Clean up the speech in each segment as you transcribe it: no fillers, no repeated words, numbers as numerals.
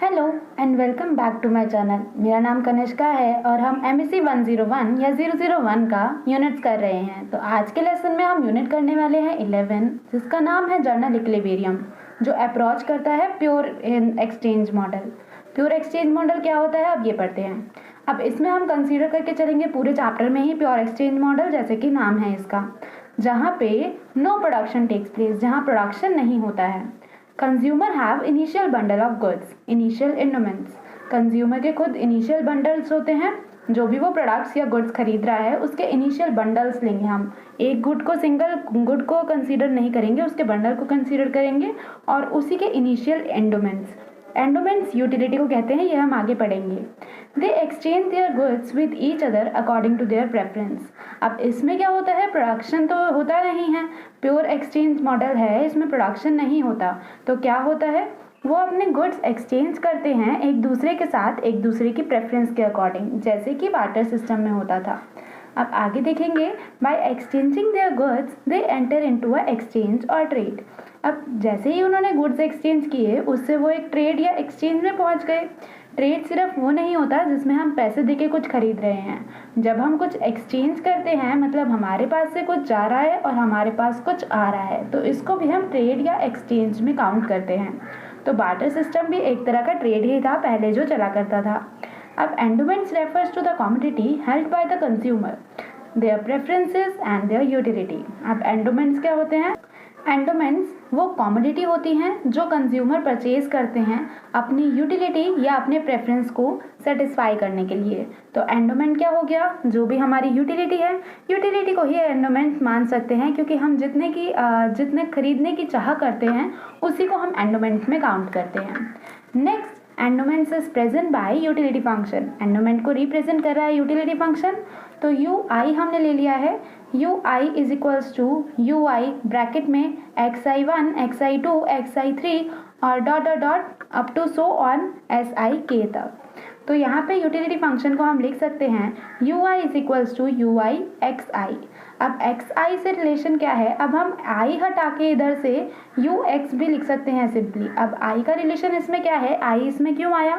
Hello and welcome back to my channel. मेरा नाम कनिष्का है और हम एमएससी 101 या 001 का यूनिट्स कर रहे हैं। तो आज के लेसन में हम यूनिट करने वाले हैं 11, जिसका नाम है जर्नल इक्विलिब्रियम, जो अप्रोच करता है pure exchange model. Pure exchange model क्या होता है, अब ये पढ़ते हैं। अब इसमें हम कंसीडर करके चलेंगे पूरे चैप्टर में ही प्योर एक्सचेंज मॉडल, जैसे कि नाम है इसका, जहाँ पे नो प्रोडक्शन टेक्स प्लेस, जहाँ प्रोडक्शन नहीं होता है। Consumer have initial bundle of goods, initial endowments. Consumer के खुद इनिशियल बंडल्स होते हैं, जो भी वो प्रोडक्ट्स या गुड्स खरीद रहा है उसके इनिशियल बंडल्स लेंगे हम। एक गुड को, सिंगल गुड को कंसीडर नहीं करेंगे, उसके बंडल को कंसीडर करेंगे और उसी के इनिशियल एंडोमेंट्स। एंडोमेंट्स यूटिलिटी को कहते हैं, ये हम आगे पढ़ेंगे। They exchange their goods with each other according to their preference. अब इसमें क्या होता है, प्रोडक्शन तो होता नहीं है, प्योर एक्सचेंज मॉडल है, इसमें प्रोडक्शन नहीं होता। तो क्या होता है, वो अपने गुड्स एक्सचेंज करते हैं एक दूसरे के साथ, एक दूसरे की प्रेफरेंस के अकॉर्डिंग, जैसे कि बार्टर सिस्टम में होता था। अब आगे देखेंगे, by exchanging their goods they enter into a exchange और ट्रेड। अब जैसे ही उन्होंने गुड्स एक्सचेंज किए, उससे वो एक ट्रेड या एक्सचेंज में पहुंच गए। ट्रेड सिर्फ वो नहीं होता जिसमें हम पैसे देके कुछ खरीद रहे हैं। जब हम कुछ एक्सचेंज करते हैं, मतलब हमारे पास से कुछ जा रहा है और हमारे पास कुछ आ रहा है, तो इसको भी हम ट्रेड या एक्सचेंज में काउंट करते हैं। तो बार्टर सिस्टम भी एक तरह का ट्रेड ही था पहले, जो चला करता था। अब endowments refers to the commodity held by the consumer, their preferences and their utility. अब एंडोमेंट्स क्या होते हैं, एंडोमेंट्स वो कमोडिटी होती हैं जो कंज्यूमर परचेज करते हैं अपनी यूटिलिटी या अपने प्रेफरेंस को सेटिस्फाई करने के लिए। तो एंडोमेंट क्या हो गया, जो भी हमारी यूटिलिटी है, यूटिलिटी को ही एंडोमेंट मान सकते हैं, क्योंकि हम जितने खरीदने की चाह करते हैं उसी को हम एंडोमेंट में काउंट करते हैं। Next, endowments is present by utility function. Endowment को रिप्रेजेंट कर रहा है यूटिलिटी फंक्शन। तो यू आई हमने ले लिया है, U I is equals to U I bracket में xi1, xi2, xi3 और dot dot dot up to so on sik तक। तो यहाँ पे यूटिलिटी फंक्शन को हम लिख सकते हैं U I is equals to U I X I. अब एक्स आई से रिलेशन क्या है, अब हम आई हटा के इधर से यू एक्स भी लिख सकते हैं सिंपली। अब आई का रिलेशन इसमें क्या है, आई इसमें क्यों आया,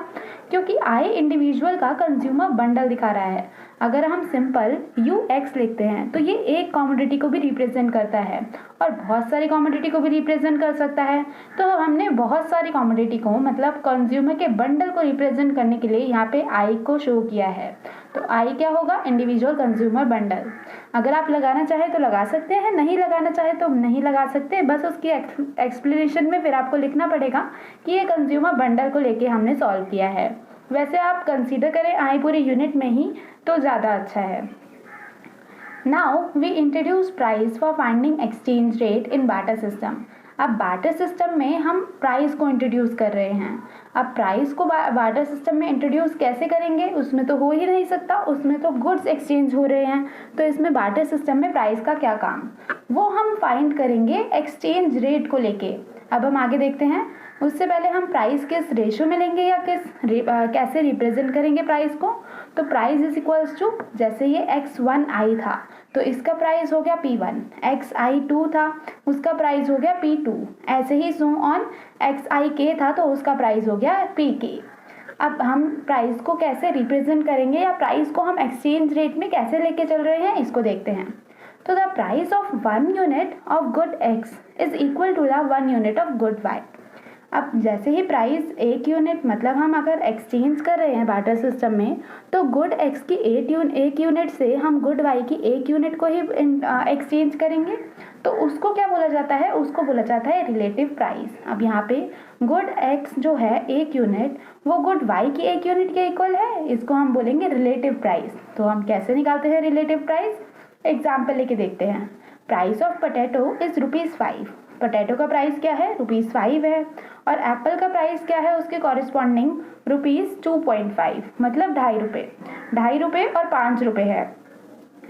क्योंकि आई इंडिविजुअल का कंज्यूमर बंडल दिखा रहा है। अगर हम सिंपल यू एक्स लिखते हैं तो ये एक कमोडिटी को भी रिप्रेजेंट करता है और बहुत सारी कमोडिटी को भी रिप्रेजेंट कर सकता है। तो हमने बहुत सारी कमोडिटी को, मतलब कंज्यूमर के बंडल को रिप्रेजेंट करने के लिए यहाँ पे आई को शो किया है। तो आई क्या होगा, इंडिविजुअल कंज्यूमर बंडल। अगर आप लगाना चाहे तो लगा सकते हैं, नहीं लगाना चाहे तो नहीं लगा सकते। बस उसकी एक्सप्लेनेशन में फिर आपको लिखना पड़ेगा कि ये कंज्यूमर बंडल को लेके हमने सॉल्व किया है। वैसे आप कंसीडर करें आई पूरे यूनिट में ही तो ज़्यादा अच्छा है। Now we introduce price for finding exchange rate in barter system. अब बार्टर सिस्टम में हम प्राइस को इंट्रोड्यूस कर रहे हैं। अब प्राइस को बार्टर सिस्टम में इंट्रोड्यूस कैसे करेंगे, उसमें तो हो ही नहीं सकता, उसमें तो गुड्स एक्सचेंज हो रहे हैं। तो इसमें बार्टर सिस्टम में प्राइस का क्या काम, वो हम फाइंड करेंगे एक्सचेंज रेट को लेके। अब हम आगे देखते हैं। उससे पहले हम प्राइस किस रेशो में लेंगे या कैसे रिप्रेजेंट करेंगे प्राइस को। तो प्राइस इज इक्वल्स टू, जैसे ये x1i था तो इसका प्राइस हो गया p1, xi2 था उसका प्राइस हो गया p2, ऐसे ही सो ऑन xik था तो उसका प्राइस हो गया pk। अब हम प्राइस को कैसे रिप्रेजेंट करेंगे या प्राइस को हम एक्सचेंज रेट में कैसे लेके चल रहे हैं, इसको देखते हैं। तो the price of 1 unit of good x is equal to the 1 unit of good y। अब जैसे ही प्राइस एक यूनिट, मतलब हम अगर एक्सचेंज कर रहे हैं बार्टर सिस्टम में, तो गुड एक्स की एक यूनिट से हम गुड वाई की एक यूनिट को ही एक्सचेंज करेंगे। तो उसको क्या बोला जाता है, उसको बोला जाता है रिलेटिव प्राइस। अब यहाँ पे गुड एक्स जो है एक यूनिट, वो गुड वाई की एक यूनिट के इक्वल है, इसको हम बोलेंगे रिलेटिव प्राइस। तो हम कैसे निकालते हैं रिलेटिव प्राइस, एग्जाम्पल लेके देखते हैं। Price of potato is ₹5। Potato का प्राइस क्या है, ₹5 है। और एप्पल का प्राइस क्या है, उसके कॉरिस्पॉन्डिंग ₹2.5, मतलब ₹2.5। ₹2.5 और ₹5 है।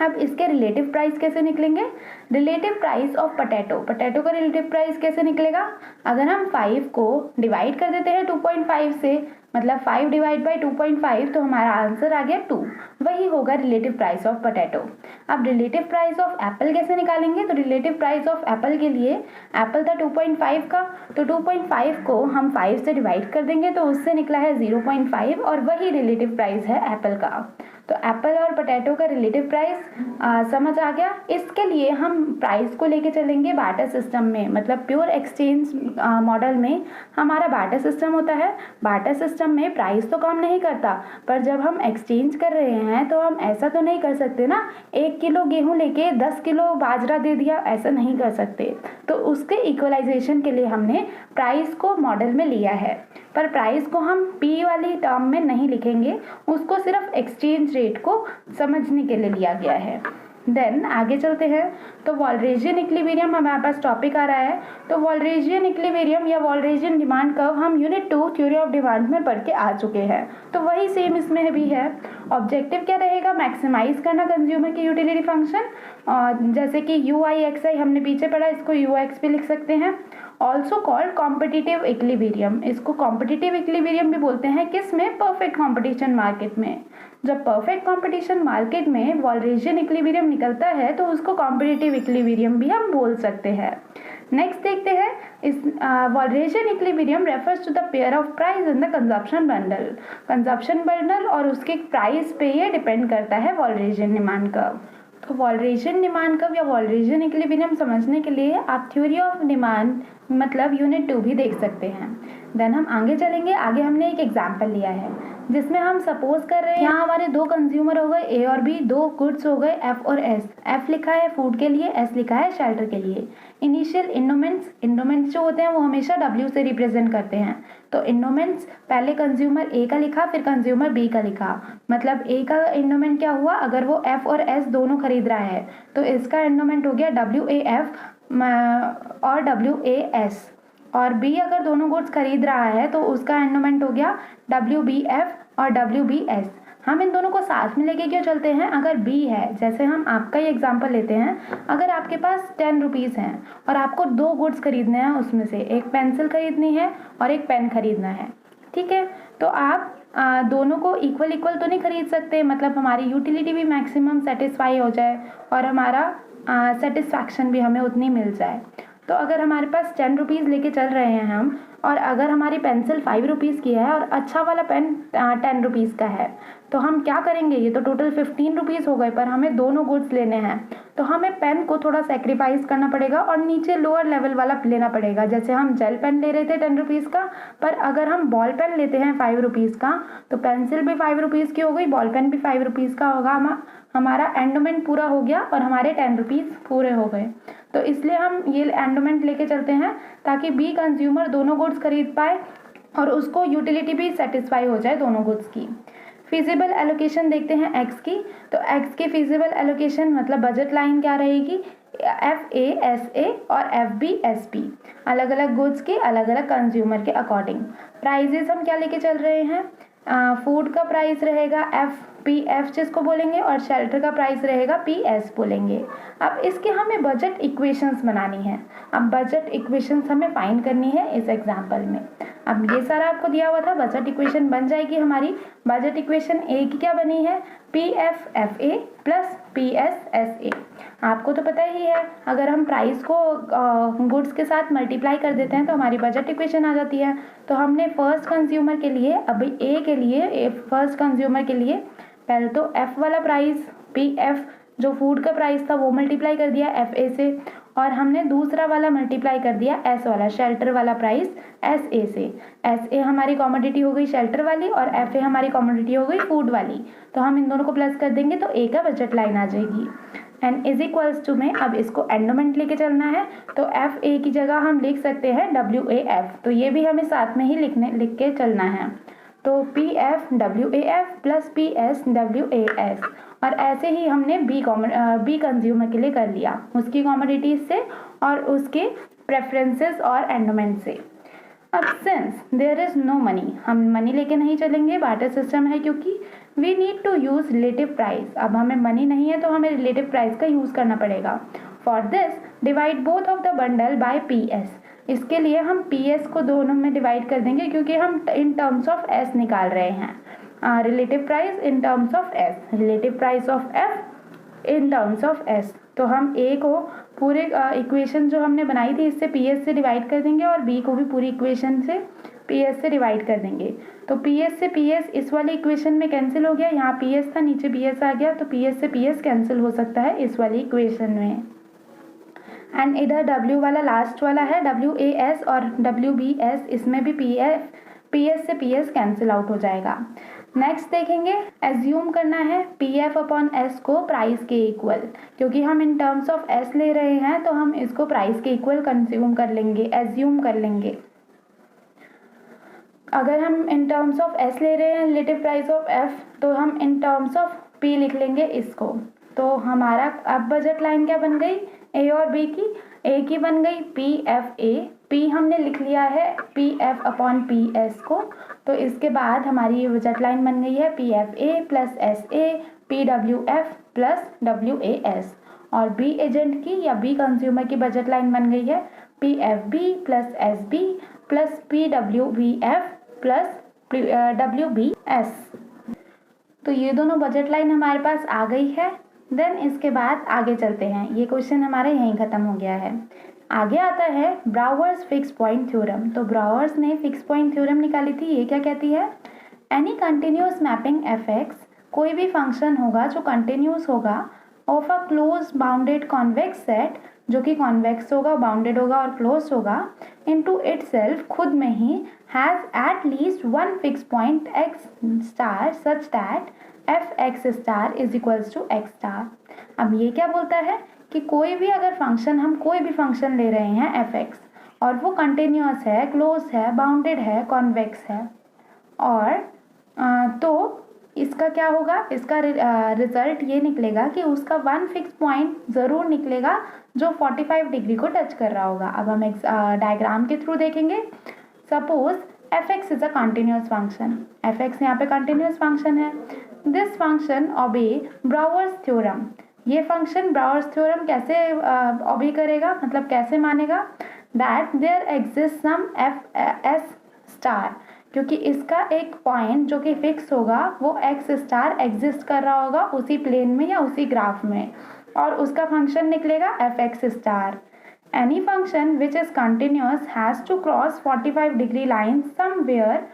अब इसके रिलेटिव प्राइस कैसे निकलेंगे, रिलेटिव प्राइस ऑफ पोटैटो का रिलेटिव प्राइस कैसे निकलेगा, अगर हम 5 को डिवाइड कर देते हैं 2.5 से मतलब 5 डिवाइड बाई 2.5, तो हमारा आंसर आ गया 2। वही होगा रिलेटिव प्राइस ऑफ पोटैटो। अब रिलेटिव प्राइस ऑफ एप्पल कैसे निकालेंगे? तो रिलेटिव प्राइस ऑफ एप्पल के लिए, एप्पल था 2.5 का, तो 2.5 को हम 5 से डिवाइड कर देंगे तो उससे निकला है 0.5 और वही रिलेटिव प्राइस है एप्पल का। तो एप्पल और पोटैटो का रिलेटिव प्राइस समझ आ गया। इसके लिए हम प्राइस को लेके चलेंगे बार्टर सिस्टम में, मतलब प्योर एक्सचेंज मॉडल में हमारा बार्टर सिस्टम होता है। बार्टर सिस्टम में प्राइस तो काम नहीं करता, पर जब हम एक्सचेंज कर रहे हैं तो हम ऐसा तो नहीं कर सकते ना 1 किलो गेहूं लेके 10 किलो बाजरा दे दिया, ऐसा नहीं कर सकते। तो उसके इक्वलाइजेशन के लिए हमने प्राइस को मॉडल में लिया है, पर प्राइस को हम पी वाली टर्म में नहीं लिखेंगे, उसको सिर्फ एक्सचेंज रेट को समझने के लिए लिया गया है। देन आगे चलते हैं। तो वॉलरेजियन इक्विलिब्रियम हमारे पास टॉपिक आ रहा है। तो वॉलरेजियन इक्विलिब्रियम या वॉलरेजियन डिमांड कर्व हम यूनिट 2 थ्योरी ऑफ डिमांड में पढ़ के आ चुके हैं, तो वही सेम इसमें भी है। ऑब्जेक्टिव क्या रहेगा? मैक्सिमाइज करना कंज्यूमर की यूटिलिटी फंक्शन, और जैसे कि यू आई एक्स आई हमने पीछे पढ़ा, इसको यू एक्स भी लिख सकते हैं। ऑल्सो कॉल्ड कॉम्पिटिटिव इक्विलिब्रियम, इसको कॉम्पिटिटिव इक्विलिब्रियम भी बोलते हैं। किस में? परफेक्ट कॉम्पिटिशन मार्केट में। जब परफेक्ट कॉम्पिटिशन मार्केट में वॉलरेजियन इक्विलिब्रियम निकलता है तो उसको कॉम्पिटिटिव इक्विलिब्रियम भी हम बोल सकते हैं। नेक्स्ट देखते हैं, इस Walrasian equilibrium refers to the pair of price in the consumption bundle. Consumption bundle और उसके प्राइस पे ये डिपेंड करता है वॉलरेजियन डिमांड कर्व। तो वॉलरेजियन डिमांड कर्व या वॉलरेजियन इक्विलिब्रियम समझने के लिए आप थ्योरी ऑफ डिमांड मतलब यूनिट 2 भी देख सकते हैं। देन हम आगे चलेंगे। आगे हमने एक एग्जाम्पल लिया है जिसमें हम सपोज कर रहे हैं यहाँ हमारे दो कंज्यूमर हो गए ए और बी, दो गुड्स हो गए एफ और एस। एफ लिखा है फूड के लिए, एस लिखा है शेल्टर के लिए। इनिशियल इंडोमेंट्स जो होते हैं वो हमेशा डब्ल्यू से रिप्रेजेंट करते हैं। तो इंडोमेंट्स पहले कंज्यूमर ए का लिखा, फिर कंज्यूमर बी का लिखा। मतलब ए का इंडोमेंट क्या हुआ? अगर वो एफ और एस दोनों खरीद रहा है तो इसका इंडोमेंट हो गया डब्ल्यू ए एफ और डब्ल्यू ए एस। और बी अगर दोनों गुड्स खरीद रहा है तो उसका एंडोमेंट हो गया डब्ल्यू बी एफ और डब्ल्यू बी एस। हम इन दोनों को साथ में लेके क्यों चलते हैं? अगर बी है, जैसे हम आपका ही एग्जांपल लेते हैं, अगर आपके पास 10 रुपीज़ हैं और आपको दो गुड्स खरीदने हैं, उसमें से एक पेंसिल खरीदनी है और एक पेन खरीदना है, ठीक है? तो आप दोनों को इक्वल तो नहीं खरीद सकते, मतलब हमारी यूटिलिटी भी मैक्सिमम सेटिस्फाई हो जाए और हमारा सेटिस्फैक्शन भी हमें उतनी मिल जाए। तो अगर हमारे पास 10 रुपीज़ लेके चल रहे हैं हम, और अगर हमारी पेंसिल 5 रुपीज़ की है और अच्छा वाला पेन 10 रुपीज़ का है, तो हम क्या करेंगे? ये तो टोटल 15 रुपीज़ हो गए, पर हमें दोनों गुड्स लेने हैं तो हमें पेन को थोड़ा सेक्रीफाइस करना पड़ेगा और नीचे लोअर लेवल वाला लेना पड़ेगा। जैसे हम जेल पेन ले रहे थे 10 रुपीज़ का, पर अगर हम बॉल पेन लेते हैं 5 रुपीज़ का, तो पेंसिल भी 5 रुपीज़ की हो गई, बॉल पेन भी 5 रुपीज़ का होगा। हमारा एंडोमेंट पूरा हो गया और हमारे 10 रुपीज़ पूरे हो गए। तो इसलिए हम ये एंडोमेंट लेके चलते हैं ताकि बी कंज्यूमर दोनों गुड्स खरीद पाए और उसको यूटिलिटी भी सेटिस्फाई हो जाए दोनों गुड्स की। फिजिबल एलोकेशन देखते हैं एक्स की। तो एक्स की फिजिबल एलोकेशन मतलब बजट लाइन क्या रहेगी? एफ ए एस ए और एफ बी एस बी, अलग अलग गुड्स के अलग अलग कंज्यूमर के अकॉर्डिंग। प्राइजेस हम क्या लेके चल रहे हैं? फूड का प्राइस रहेगा एफ पी एफ जिसको बोलेंगे, और शेल्टर का प्राइस रहेगा पी एस बोलेंगे। अब इसके हमें बजट इक्वेशंस बनानी है। अब बजट इक्वेशंस हमें फाइंड करनी है इस एग्जांपल में। अब ये सारा आपको दिया हुआ था, बजट इक्वेशन बन जाएगी हमारी। बजट इक्वेशन ए की क्या बनी है? P F F A plus P S S A. आपको तो पता ही है, अगर हम प्राइस को गुड्स के साथ मल्टीप्लाई कर देते हैं तो हमारी बजट इक्वेशन आ जाती है। तो हमने फर्स्ट कंज्यूमर के लिए, अभी ए के लिए, फर्स्ट कंज्यूमर के लिए पहले तो एफ वाला प्राइस पी एफ जो फूड का प्राइस था वो मल्टीप्लाई कर दिया एफ ए से, और हमने दूसरा वाला मल्टीप्लाई कर दिया एस वाला शेल्टर वाला प्राइस एस ए से। एस ए हमारी कॉमोडिटी हो गई शेल्टर वाली और एफ ए हमारी कॉमोडिटी हो गई फूड वाली। तो हम इन दोनों को प्लस कर देंगे तो ए का बजट लाइन आ जाएगी। एंड इज इक्वल्स टू में अब इसको एंडोमेंट लेके चलना है, तो एफ ए की जगह हम लिख सकते हैं डब्ल्यू ए एफ। तो ये भी हमें साथ में ही लिख के चलना है। तो P F W A F plus P S W A S, और ऐसे ही हमने बी कंज्यूमर के लिए कर लिया, उसकी कॉमोडिटीज से और उसके प्रेफरेंसेस और एंडोमेंट से। अब since there is no money, हम मनी लेके नहीं चलेंगे, बार्टर सिस्टम है क्योंकि we need to use relative price. अब हमें मनी नहीं है तो हमें रिलेटिव प्राइस का यूज करना पड़ेगा। For this divide both of the bundle by P S. इसके लिए हम पी एस को दोनों में डिवाइड कर देंगे क्योंकि हम इन टर्म्स ऑफ एस निकाल रहे हैं। Relative price in terms of S, relative price of F in terms of S. तो हम ए को पूरे इक्वेशन जो हमने बनाई थी इससे पी एस से डिवाइड कर देंगे और बी को भी पूरी इक्वेशन से पी एस से डिवाइड कर देंगे। तो पी एस से पी एस इस वाली इक्वेशन में कैंसिल हो गया, यहाँ पी एस था नीचे पी एस आ गया, तो पी एस से पी एस कैंसिल हो सकता है इस वाली इक्वेशन में। एंड इधर W वाला लास्ट वाला है WAS और WBS, इसमें भी PS से PS कैंसिल आउट हो जाएगा। नेक्स्ट देखेंगे, एज्यूम करना है PF अपॉन S को प्राइस के इक्वल, क्योंकि हम इन टर्म्स ऑफ S ले रहे हैं तो हम इसको प्राइस के इक्वल कंज्यूम कर लेंगे, एज्यूम कर लेंगे। अगर हम इन टर्म्स ऑफ S ले रहे हैं रिलेटिव प्राइस ऑफ F, तो हम इन टर्म्स ऑफ P लिख लेंगे इसको। तो हमारा अब बजट लाइन क्या बन गई, A और B की, A की बन गई PFA, P हमने लिख लिया है PF अपॉन PS को। तो इसके बाद हमारी ये बजट लाइन बन गई है PFA plus SA PWF plus WAS, और B एजेंट की या B कंज्यूमर की बजट लाइन बन गई है PFB plus SB plus PWBF plus WBS। तो ये दोनों बजट लाइन हमारे पास आ गई है। देन इसके बाद आगे चलते हैं, ये क्वेश्चन हमारा यहीं ख़त्म हो गया है। आगे आता है ब्राउअर्स फिक्स पॉइंट थ्योरम। तो ब्राउअर्स ने फिक्स पॉइंट थ्योरम निकाली थी। ये क्या कहती है, any continuous mapping F x, कोई भी फंक्शन होगा जो कंटिन्यूस होगा of a close bounded convex set, जो कि कॉन्वेक्स होगा, बाउंडेड होगा और क्लोज होगा, इनटू इटसेल्फ, खुद में ही, has at least one fix point X star such that F X star is equals to X star. अब ये क्या बोलता है कि कोई भी अगर फंक्शन, हम कोई भी फंक्शन ले रहे हैं एफ एक्स और वो कंटिन्यूस है, क्लोज है, बाउंडेड है, कॉन्वेक्स है, और तो इसका क्या होगा, इसका रिजल्ट ये निकलेगा कि उसका वन फिक्स पॉइंट ज़रूर निकलेगा जो 45 डिग्री को टच कर रहा होगा। अब हम डायग्राम के थ्रू देखेंगे। Suppose F X is a continuous function, F X यहाँ पे कंटिन्यूस फंक्शन है। This function obey Brouwer's theorem, ये फंक्शन ब्राउअर्स थ्योरम कैसे ओबे करेगा, मतलब कैसे मानेगा, that there exist some F S star, क्योंकि इसका एक पॉइंट जो कि फिक्स होगा वो एक्स स्टार एग्जिस्ट कर रहा होगा उसी प्लेन में या उसी ग्राफ में, और उसका फंक्शन निकलेगा F X star. Any function which is continuous has to cross 45 degree line somewhere,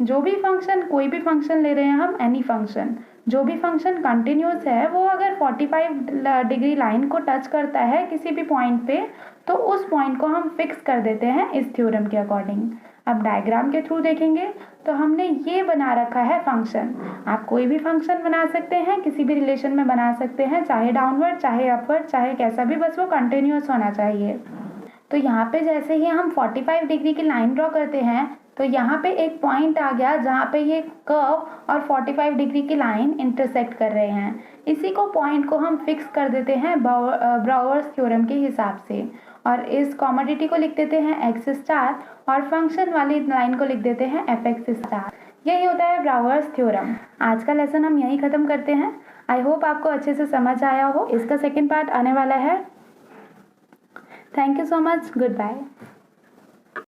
जो भी फंक्शन, कोई भी फंक्शन ले रहे हैं हम, एनी फंक्शन, जो भी फंक्शन कंटिन्यूस है वो अगर 45 डिग्री लाइन को टच करता है किसी भी पॉइंट पे, तो उस पॉइंट को हम फिक्स कर देते हैं इस थ्योरम के अकॉर्डिंग। अब डायग्राम के थ्रू देखेंगे तो हमने ये बना रखा है फंक्शन। आप कोई भी फंक्शन बना सकते हैं, किसी भी रिलेशन में बना सकते हैं, चाहे डाउनवर्ड चाहे अपवर्ड चाहे कैसा भी, बस वो कंटिन्यूस होना चाहिए। तो यहाँ पे जैसे ही हम 45 डिग्री की लाइन ड्रॉ करते हैं तो यहाँ पे एक पॉइंट आ गया जहाँ पे ये कर्व और 45 डिग्री की लाइन इंटरसेक्ट कर रहे हैं। इसी को पॉइंट को हम फिक्स कर देते हैं ब्राउअर्स थ्योरम के हिसाब से, और इस कॉमोडिटी को लिख देते हैं एक्स स्टार और फंक्शन वाली लाइन को लिख देते हैं एफ एक्स स्टार। यही होता है ब्राउअर्स थ्योरम। आज का लेसन हम यही ख़त्म करते हैं। आई होप आपको अच्छे से समझ आया हो। इसका सेकेंड पार्ट आने वाला है। Thank you so much, good bye.